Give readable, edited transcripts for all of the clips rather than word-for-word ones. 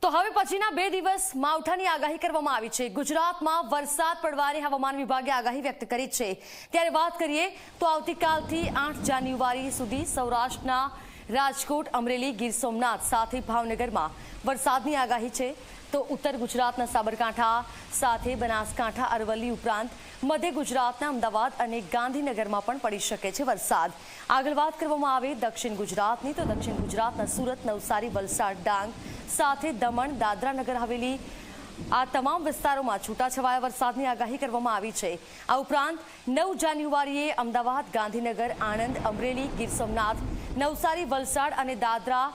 તો હવે પછીના 2 દિવસ માવઠાની આગાહી કરવામાં આવી છે। ગુજરાતમાં વરસાદ પડવાની હવામાન વિભાગે આગાહી વ્યક્ત કરી છે। ત્યારે વાત કરીએ તો આવતીકાલથી 8 જાન્યુઆરી સુધી સૌરાષ્ટ્રના રાજકોટ, અમરેલી, ગીર સોમનાથ સાથે ભાવનગરમાં વરસાદની આગાહી છે। તો ઉત્તર ગુજરાતના સાબરકાંઠા સાથે બનાસકાંઠા, અરવલ્લી ઉપરાંત મધ્ય ગુજરાતના અમદાવાદ અને ગાંધીનગરમાં પણ પડી શકે છે વરસાદ। આગળ વાત કરવામાં આવે દક્ષિણ ગુજરાતની તો દક્ષિણ ગુજરાતના સુરત, નવસારી, વલસાડ, ડાંગ સાથે દમણ, દાદરા નગર હવેલી આ તમામ વિસ્તારોમાં છૂટાછવાયા વરસાદની આગાહી કરવામાં આવી છે। આ ઉપરાંત 9 જાન્યુઆરીએ અમદાવાદ, ગાંધીનગર, આણંદ, અમરેલી, ગીર સોમનાથ, નવસારી, વલસાડ અને દાદરા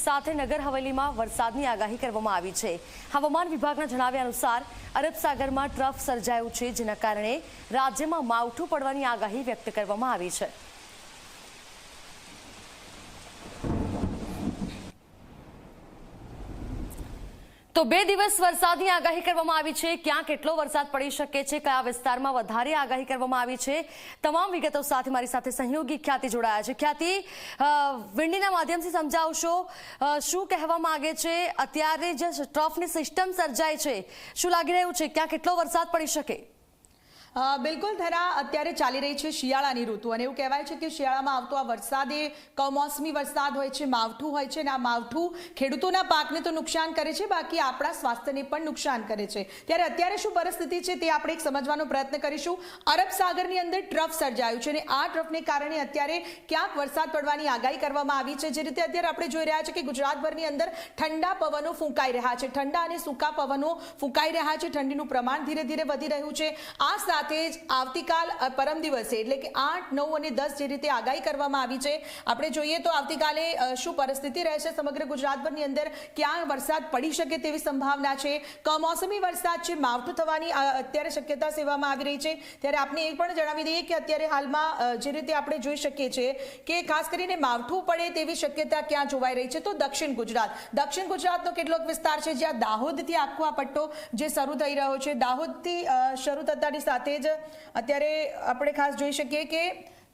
સાથે નગર હવેલીમાં વરસાદની આગાહી કરવામાં આવી છે। હવામાન વિભાગના જણાવ્યા અનુસાર અરબ સાગરમાં ટ્રફ સર્જાયું છે, જેના કારણે રાજ્યમાં માવઠું પડવાની આગાહી વ્યક્ત કરવામાં આવી છે। તો 2 દિવસ વરસાદની આગાહી કરવામાં આવી છે। ક્યાં કેટલો વરસાદ પડી શકે છે, કયા વિસ્તારમાં વધારે આગાહી કરવામાં આવી છે, તમામ વિગતો સાથે મારી સાથે સહયોગી ખ્યાતિ જોડાયા છે। ખ્યાતિ, વિંડીના માધ્યમથી સમજાવશો શું કહેવા માંગે છે? અત્યારે જે ટ્રફની સિસ્ટમ સર્જાય છે, શું લાગી રહ્યું છે, ક્યાં કેટલો વરસાદ પડી શકે? બિલકુલ ધરા, અત્યારે ચાલી રહી છે શિયાળાની ઋતુ અને એવું કહેવાય છે કે શિયાળામાં આવતો આ વરસાદ એ કમોસમી વરસાદ હોય છે, માવઠું હોય છે અને આ માવઠું ખેડૂતોના પાકને તો નુકસાન કરે છે, બાકી આપણા સ્વાસ્થ્યને પણ નુકસાન કરે છે। ત્યારે અત્યારે શું પરિસ્થિતિ છે તે આપણે એક સમજવાનો પ્રયત્ન કરીશું। અરબ સાગરની અંદર ટ્રફ સર્જાયું છે અને આ ટ્રફને કારણે અત્યારે ક્યાંક વરસાદ પડવાની આગાહી કરવામાં આવી છે। જે રીતે અત્યારે આપણે જોઈ રહ્યા છે કે ગુજરાતભરની અંદર ઠંડા પવનો ફૂંકાઈ રહ્યા છે, ઠંડા અને સૂકા પવનો ફૂંકાઈ રહ્યા છે, ઠંડીનું પ્રમાણ ધીરે ધીરે વધી રહ્યું છે। આ સાથે જ આવતીકાલ પરમ દિવસે એટલે કે 8, 9 અને 10 જે રીતે આગાહી કરવામાં આવી છે, આપણે જોઈએ તો આવતીકાલે શું પરિસ્થિતિ રહેશે સમગ્ર ગુજરાતભરની અંદર, ક્યાં વરસાદ પડી શકે તેવી સંભાવના છે, કમોસમી વરસાદ છે, માવઠું થવાની અત્યારે શક્યતા સેવામાં આવી રહી છે। ત્યારે આપણે એ પણ જણાવી દઈએ કે અત્યારે હાલમાં જે રીતે આપણે જોઈ શકીએ છીએ કે ખાસ કરીને માવઠું પડે તેવી શક્યતા ક્યાં જોવાઈ રહી છે, તો દક્ષિણ ગુજરાતનો કેટલોક વિસ્તાર છે જ્યાં દાહોદથી આખો આ પટ્ટો જે શરૂ થઈ રહ્યો છે, દાહોદથી શરૂ થતાની સાથે જ અત્યારે આપણે ખાસ જોઈ શકીએ કે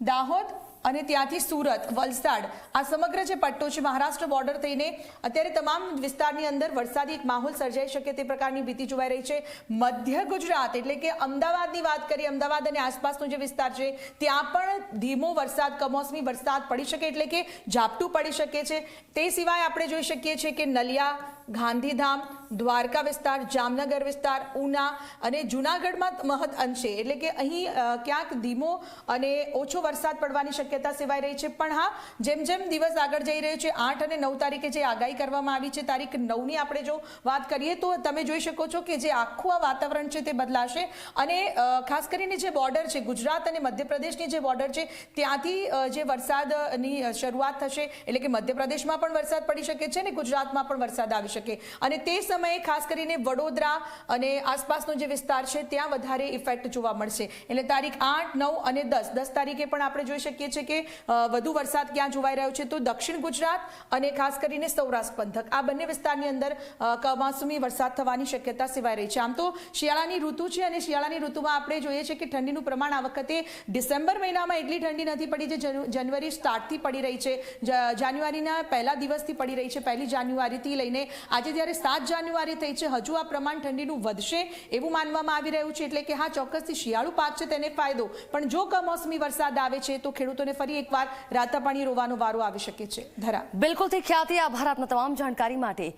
દાહોદ અને ત્યાંથી સુરત, વલસાડ આ સમગ્ર જે પટ્ટો છે મહારાષ્ટ્ર બોર્ડર થઈને અત્યારે તમામ વિસ્તારની અંદર વરસાદી એક માહોલ સર્જાઈ શકે તે પ્રકારની ભીતિ જોવાઈ રહી છે। મધ્ય ગુજરાત એટલે કે અમદાવાદની વાત કરીએ, અમદાવાદ અને આસપાસનો જે વિસ્તાર છે ત્યાં પણ ધીમો વરસાદ, કમોસમી વરસાદ પડી શકે એટલે કે ઝાપટું પડી શકે છે। તે સિવાય આપણે જોઈ શકીએ છીએ કે નલિયા, ગાંધીધામ, દ્વારકા વિસ્તાર, જામનગર વિસ્તાર, ઉના અને જૂનાગઢમાં મહદ અંશે એટલે કે અહીં ક્યાંક ધીમો અને ઓછો વરસાદ પડવાની શક્યતા સેવાઈ રહી છે। પણ હા, જેમ જેમ દિવસ આગળ જઈ રહ્યો છે 8 અને 9 તારીખે જે આગાહી કરવામાં આવી છે, તારીખ 9ની આપણે જો વાત કરીએ તો તમે જોઈ શકો છો કે જે આખું આ વાતાવરણ છે તે બદલાશે અને ખાસ કરીને જે બોર્ડર છે ગુજરાત અને મધ્યપ્રદેશની જે બોર્ડર છે ત્યાંથી જે વરસાદની શરૂઆત થશે એટલે કે મધ્યપ્રદેશમાં પણ વરસાદ પડી શકે છે અને ગુજરાતમાં પણ વરસાદ આવી શકે અને તે સમયે ખાસ કરીને વડોદરા અને આસપાસનો જે વિસ્તાર છે ત્યાં વધારે ઇફેક્ટ જોવા મળશે। એટલે તારીખ 8, 9 અને 10 તારીખે પણ આપણે જોઈ શકીએ છીએ કે વધુ વરસાદ ક્યાં જોવાઈ રહ્યો છે, તો દક્ષિણ ગુજરાત અને ખાસ કરીને સૌરાષ્ટ્ર પંથક આ બંને વિસ્તારની અંદર કમોસમી વરસાદ થવાની શક્યતા સેવાઈ રહી છે। આમ તો શિયાળાની ઋતુ છે અને શિયાળાની ઋતુમાં આપણે જોઈએ છીએ કે ઠંડીનું પ્રમાણ આ વખતે ડિસેમ્બર મહિનામાં એટલી ઠંડી નથી પડી જે જાન્યુઆરી સ્ટાર્ટથી પડી રહી છે, જાન્યુઆરીના પહેલા દિવસથી પડી રહી છે, 1 જાન્યુઆરીથી લઈને આજે જ્યારે 7 જાન્યુઆરી થઈ છે, હજુ આ પ્રમાણ ઠંડીનું વધશે એવું માનવામાં આવી રહ્યું છે। એટલે કે હા, ચોક્કસથી શિયાળુ પાક છે તેને ફાયદો, પણ જો કમોસમી વરસાદ આવે છે તો ખેડૂતોને ફરી એકવાર રાતા પાણી રોવાનો વારો આવી શકે છે। ધરા, બિલકુલ થી ખ્યાતિ, આભાર આપના તમામ જાણકારી માટે।